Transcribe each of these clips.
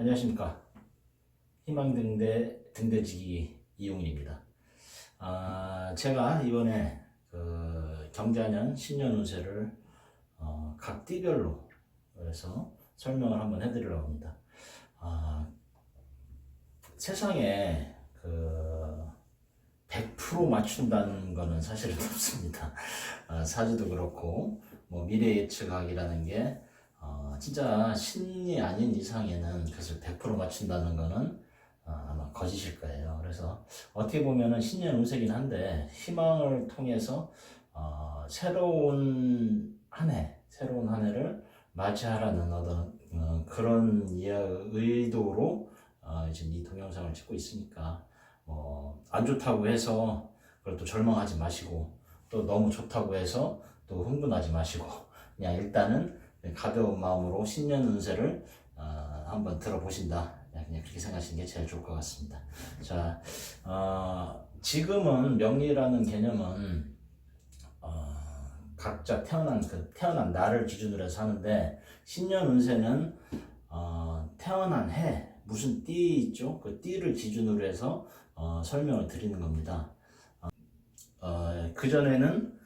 안녕하십니까. 희망등대 등대지기 이용일입니다. 제가 이번에 경자년 신년 운세를 각 띠별로 그래서 설명을 한번 해드리려고 합니다. 세상에 100% 맞춘다는 거는 사실은 없습니다. 사주도 그렇고 뭐 미래 예측학이라는 게 진짜 신이 아닌 이상에는 그것을 100% 맞춘다는 거는 아마 거짓일 거예요. 그래서 어떻게 보면은 신년 운세긴 한데 희망을 통해서 새로운 한 해를 맞이하라는 어떤 그런 의도로 지금 이 동영상을 찍고 있으니까 안 좋다고 해서 그걸 또 절망하지 마시고 또 너무 좋다고 해서 또 흥분하지 마시고 그냥 일단은 가벼운 마음으로 신년 운세를 한번 들어보신다. 그냥 그렇게 생각하시는 게 제일 좋을 것 같습니다. 자, 지금은 명리라는 개념은 각자 태어난 날을 기준으로 해서 하는데 신년 운세는 태어난 해 무슨 띠 있죠? 그 띠를 기준으로 해서 설명을 드리는 겁니다. 그전에는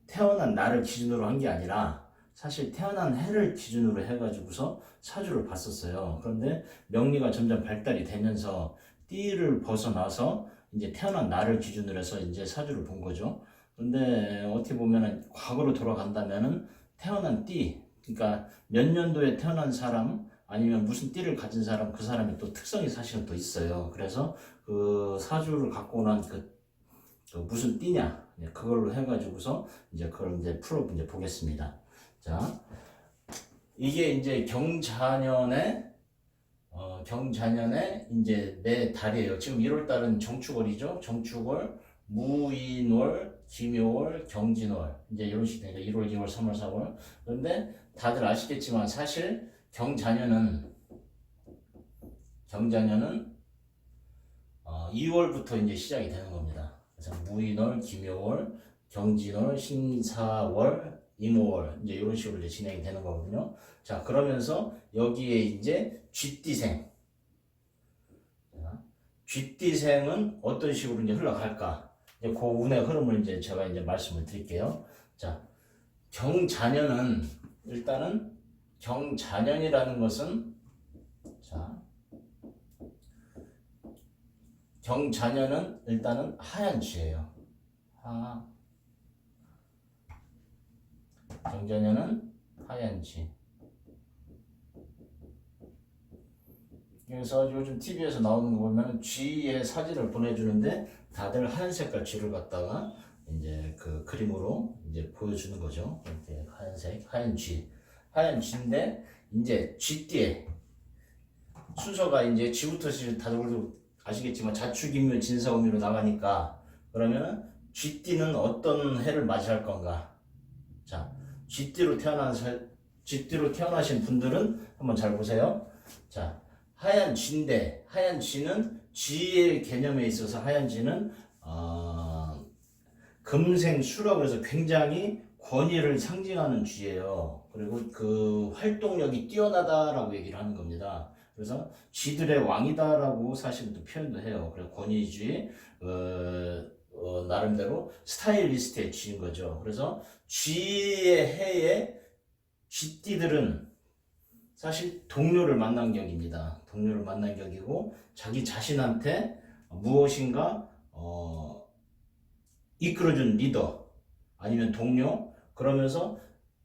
태어난 날을 기준으로 한 게 아니라 사실 태어난 해를 기준으로 해가지고서 사주를 봤었어요. 그런데 명리가 점점 발달이 되면서 띠를 벗어나서 이제 태어난 날을 기준으로 해서 이제 사주를 본 거죠. 근데 어떻게 보면은 과거로 돌아간다면은 태어난 띠, 그러니까 몇 년도에 태어난 사람 아니면 무슨 띠를 가진 사람, 그 사람이 또 특성이 사실은 또 있어요. 그래서 그 사주를 갖고 난 또 무슨 띠냐 그걸로 해가지고서 이제 그걸 이제 풀어 이제 보겠습니다. 자, 이게 이제 경자년의 이제 매 달이에요. 지금 1월 달은 정축월이죠. 정축월, 무인월, 김요월, 경진월 이제 이런 식으로 1월, 2월, 3월, 4월. 그런데 다들 아시겠지만 사실 경자년은 2월부터 이제 시작이 되는 겁니다. 그래서 무인월, 김요월, 경진월, 신사월, 임오월 이제 이런 식으로 이제 진행이 되는 거거든요. 자, 그러면서 여기에 이제 쥐띠생. 쥐띠생은 어떤 식으로 이제 흘러갈까? 이제 그 운의 흐름을 이제 제가 이제 말씀을 드릴게요. 자, 경자년은 일단은 경자년이라는 것은 경자년은 일단은 하얀 쥐예요. 경자년은 하얀 쥐. 그래서 요즘 TV에서 나오는 거 보면 쥐의 사진을 보내주는데 다들 하얀 색깔 쥐를 갖다가 이제 그 그림으로 이제 보여주는 거죠. 이렇게 하얀 쥐인데 이제 쥐띠에 순서가 이제 쥐부터 다들 아시겠지만 자축인묘 진사오미로 나가니까 그러면은 쥐띠는 어떤 해를 맞이할 건가? 자, 쥐띠로 태어나신 분들은 한번 잘 보세요. 자, 하얀 쥐는 쥐의 개념에 있어서 하얀 쥐는 금생수라고 해서 굉장히 권위를 상징하는 쥐예요. 그리고 그 활동력이 뛰어나다라고 얘기를 하는 겁니다. 그래서 쥐들의 왕이다라고 사실 또 표현도 해요. 그래서 권위주의 나름대로 스타일리스트의 쥐인 거죠. 그래서 쥐의 해에 쥐띠들은 사실 동료를 만난 격입니다. 동료를 만난 격이고 자기 자신한테 무엇인가 이끌어준 리더 아니면 동료 그러면서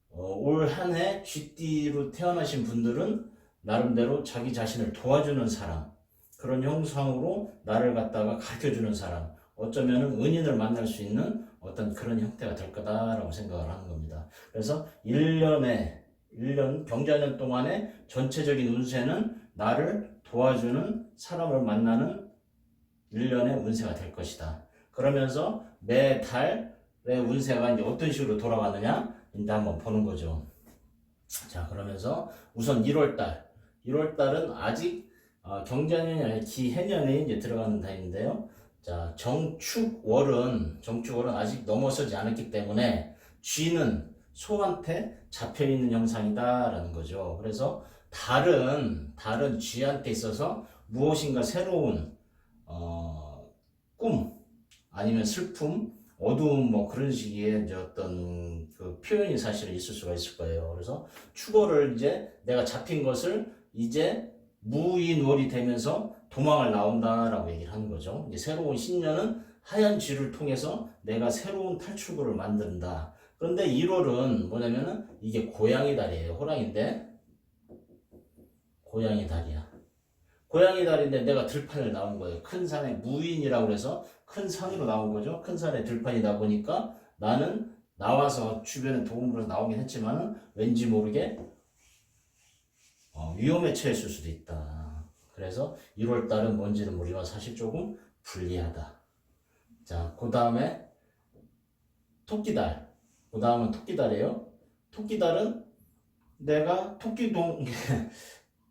올 한 해 쥐띠로 태어나신 분들은 나름대로 자기 자신을 도와주는 사람 그런 형상으로 나를 갖다가 가르쳐주는 사람 어쩌면은 은인을 만날 수 있는 어떤 그런 형태가 될 거다라고 생각을 하는 겁니다. 그래서 1년 경자년 동안의 전체적인 운세는 나를 도와주는 사람을 만나는 1년의 운세가 될 것이다. 그러면서 매 달의 운세가 이제 어떤 식으로 돌아가느냐 이제 한번 보는 거죠. 자, 그러면서 우선 1월달은 아직 경자년이 아니라 기해년에 이제 들어가는 달인데요. 자, 정축월은 아직 넘어서지 않았기 때문에 쥐는 소한테 잡혀있는 형상이다라는 거죠. 그래서 달은 쥐한테 있어서 무엇인가 새로운 꿈 아니면 슬픔, 어두움 뭐 그런 식의 이제 어떤 그 표현이 사실은 있을 수가 있을 거예요. 그래서 축어를 이제 내가 잡힌 것을 이제 무인월이 되면서 도망을 나온다라고 얘기를 하는 거죠. 이제 새로운 신년은 하얀 쥐를 통해서 내가 새로운 탈출구를 만든다. 그런데 1월은 뭐냐면은 이게 고양이 달이에요. 호랑인데 고양이 달이야. 고양이 달인데 내가 들판을 나온 거예요. 큰 산에 무인이라고 해서 큰 산으로 나온 거죠. 큰 산에 들판이다 보니까 나는 나와서 주변에 도움으로 나오긴 했지만은 왠지 모르게 위험에 처했을 수도 있다. 그래서 1월 달은 뭔지는 모르지만 사실 조금 불리하다. 자, 그 다음에 토끼달. 그 다음은 토끼달이에요. 토끼달은 내가 토끼동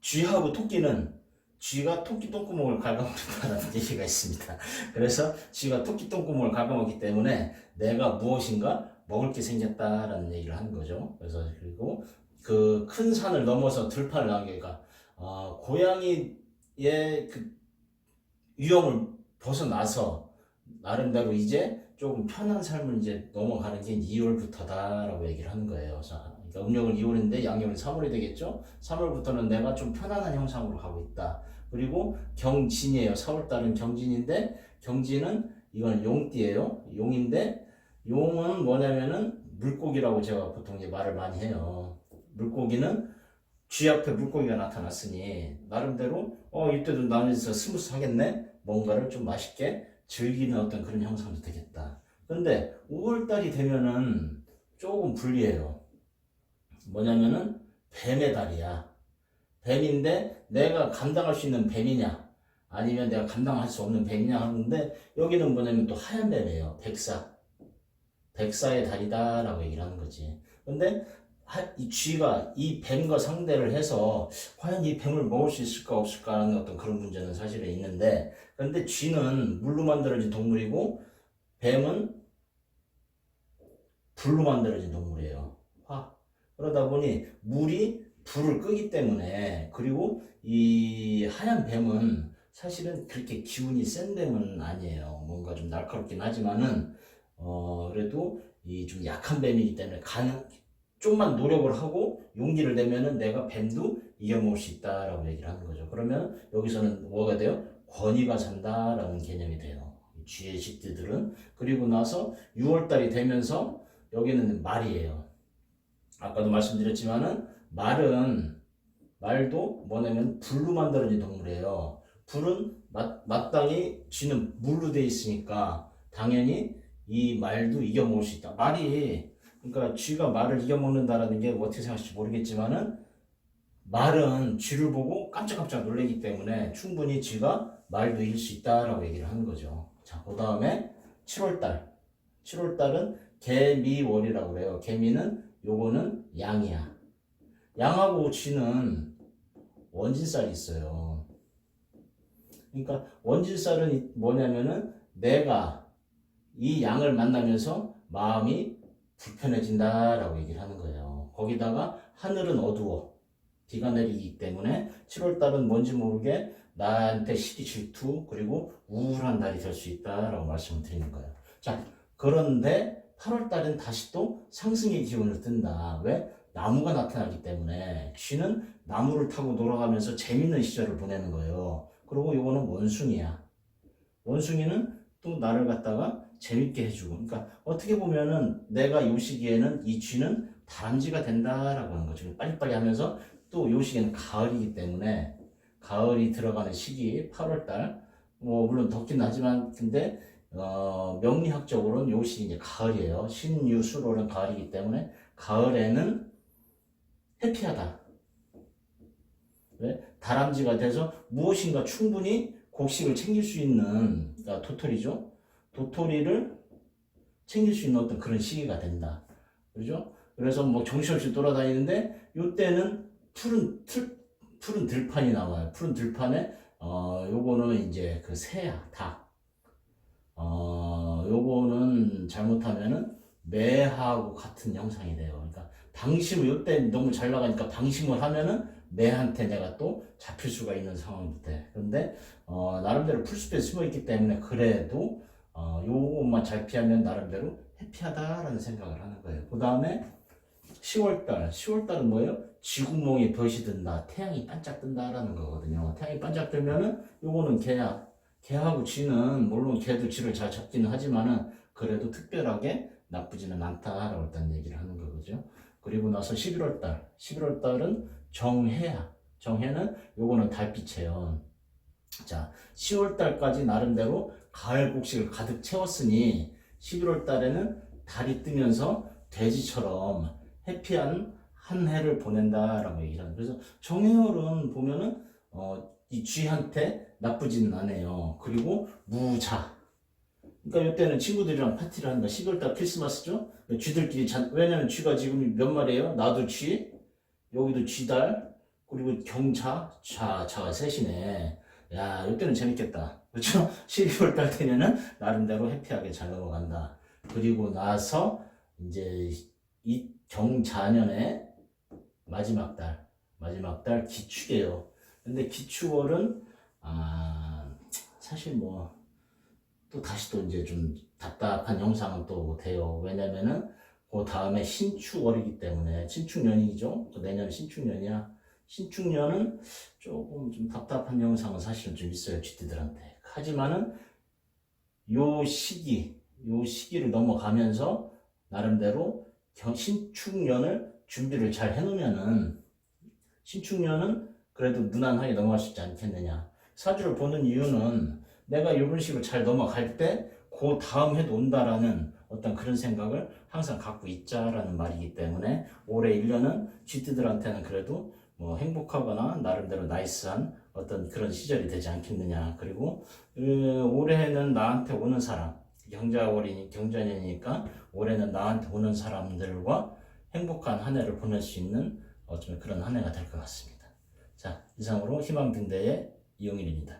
쥐하고 토끼는 쥐가 토끼 똥구멍을 갉아먹는다는 얘기가 있습니다. 그래서 쥐가 토끼 똥구멍을 갉아먹기 때문에 내가 무엇인가 먹을 게 생겼다라는 얘기를 하는 거죠. 그래서 그리고 그 큰 산을 넘어서 들판을 나오니까 고양이의 그 위험을 벗어나서 나름대로 이제 조금 편한 삶을 이제 넘어가는 게 2월부터다라고 얘기를 하는 거예요. 자, 그러니까 음력은 2월인데 양력은 3월이 되겠죠. 3월부터는 내가 좀 편안한 형상으로 가고 있다. 그리고 경진이에요. 4월달은 경진인데 경진은 이건 용띠예요. 용인데 용은 뭐냐면은 물고기라고 제가 보통 이제 말을 많이 해요. 물고기는 쥐 앞에 물고기가 나타났으니 나름대로 이때도 나는 진짜 스무스하겠네. 뭔가를 좀 맛있게 즐기는 어떤 그런 형상도 되겠다. 그런데 5월달이 되면은 조금 불리해요. 뭐냐면은 뱀의 달이야. 뱀인데 내가 감당할 수 있는 뱀이냐 아니면 내가 감당할 수 없는 뱀이냐 하는데 여기는 뭐냐면 또 하얀 뱀이에요. 백사의 달이다 라고 얘기를 하는 거지. 근데 이 쥐가 이 뱀과 상대를 해서 과연 이 뱀을 먹을 수 있을까 없을까 하는 어떤 그런 문제는 사실은 있는데, 근데 쥐는 물로 만들어진 동물이고 뱀은 불로 만들어진 동물이에요. 그러다 보니 물이 불을 끄기 때문에, 그리고 이 하얀 뱀은 사실은 그렇게 기운이 센 뱀은 아니에요. 뭔가 좀 날카롭긴 하지만은 그래도 이 좀 약한 뱀이기 때문에 좀만 노력을 하고 용기를 내면은 내가 뱀도 이겨먹을 수 있다라고 얘기를 하는 거죠. 그러면 여기서는 뭐가 돼요? 권위가 산다라는 개념이 돼요. 쥐의 식들은. 그리고 나서 6월달이 되면서 여기는 말이에요. 아까도 말씀드렸지만은 말도 뭐냐면 불로 만들어진 동물이에요. 불은 마땅히 쥐는 물로 돼 있으니까 당연히 이 말도 이겨먹을 수 있다. 그러니까 쥐가 말을 이겨먹는다라는 게 어떻게 생각할지 모르겠지만은 말은 쥐를 보고 깜짝깜짝 놀라기 때문에 충분히 쥐가 말도 이길 수 있다라고 얘기를 하는 거죠. 자, 그 다음에 7월달. 7월달은 개미월이라고 그래요. 개미는 요거는 양이야. 양하고 쥐는 원진살이 있어요. 그러니까 원진살은 뭐냐면은 내가 이 양을 만나면서 마음이 불편해진다라고 얘기를 하는 거예요. 거기다가 하늘은 어두워. 비가 내리기 때문에 7월달은 뭔지 모르게 나한테 시기 질투 그리고 우울한 달이 될 수 있다라고 말씀을 드리는 거예요. 자, 그런데 8월달은 다시 또 상승의 기운을 뜬다. 왜? 나무가 나타나기 때문에 쥐는 나무를 타고 돌아가면서 재밌는 시절을 보내는 거예요. 그리고 요거는 원숭이야. 원숭이는 또 나를 갖다가 재밌게 해주고, 그러니까 어떻게 보면은 내가 요 시기에는 이 쥐는 다람쥐가 된다라고 하는 거죠. 빨리빨리 하면서 또 요 시기에는 가을이기 때문에 가을이 들어가는 시기 8월달 뭐 물론 덥긴 하지만 근데 명리학적으로는 요 시기 이제 가을이에요. 신유수로는 가을이기 때문에 가을에는 해피하다. 왜? 다람쥐가 돼서 무엇인가 충분히 곡식을 챙길 수 있는, 그러니까 도토리죠. 도토리를 챙길 수 있는 어떤 그런 시기가 된다. 그죠? 그래서 뭐 정신없이 돌아다니는데 요때는 푸른 들판이 나와요. 푸른 들판에 요거는 이제 그 새야, 닭. 요거는 잘못하면은 매하고 같은 형상이 돼요. 그러니까 방심을 요때 너무 잘 나가니까 방심을 하면은 내한테 내가 또 잡힐 수가 있는 상황도 돼. 그런데 나름대로 풀숲에 숨어 있기 때문에 그래도 요것만 잘 피하면 나름대로 해피하다라는 생각을 하는 거예요. 그 다음에 10월달은 뭐예요? 쥐구멍에 볕이 든다, 태양이 반짝 뜬다라는 거거든요. 태양이 반짝 뜨면은 요거는 개하고 쥐는 물론 개도 쥐를 잘 잡기는 하지만은 그래도 특별하게 나쁘지는 않다라고 일단 얘기를 하는 거죠. 그리고 나서 11월달은 정해야. 정해는 요거는 달빛이에요. 자, 10월달까지 나름대로 가을 곡식을 가득 채웠으니 11월달에는 달이 뜨면서 돼지처럼 해피한 한 해를 보낸다라고 얘기를 하는. 그래서 정해열은 보면은 이 쥐한테 나쁘지는 않아요. 그리고 무자. 그러니까 이때는 친구들이랑 파티를 한다. 12월달 크리스마스죠. 쥐들끼리 왜냐면 쥐가 지금 몇 마리예요? 나도 쥐, 여기도 쥐달, 그리고 경차, 자가 셋이네. 야, 이때는 재밌겠다. 그렇죠? 12월달 되면은 나름대로 해피하게 잘 넘어간다. 그리고 나서 이제 이 경자년의 마지막 달 기축이에요. 근데 기축월은 사실 뭐 또 다시 또 이제 좀 답답한 형상은 또 돼요. 왜냐면은 그 다음에 신축월이기 때문에 신축년이죠. 또 내년 신축년이야. 신축년은 조금 좀 답답한 형상은 사실은 좀 있어요. 쥐띠들한테. 하지만은 요 시기를 넘어가면서 나름대로 신축년을 준비를 잘 해놓으면은 신축년은 그래도 무난하게 넘어갈 수 있지 않겠느냐. 사주를 보는 이유는 내가 이런 식으로 잘 넘어갈 때 그 다음 해도 온다라는 어떤 그런 생각을 항상 갖고 있자라는 말이기 때문에 올해 1년은 쥐띠들한테는 그래도 뭐 행복하거나 나름대로 나이스한 어떤 그런 시절이 되지 않겠느냐. 그리고 올해는 나한테 오는 사람, 경자년이니까 올해는 나한테 오는 사람들과 행복한 한 해를 보낼 수 있는 어쩌면 그런 한 해가 될 것 같습니다. 자, 이상으로 희망등대의 이용일입니다.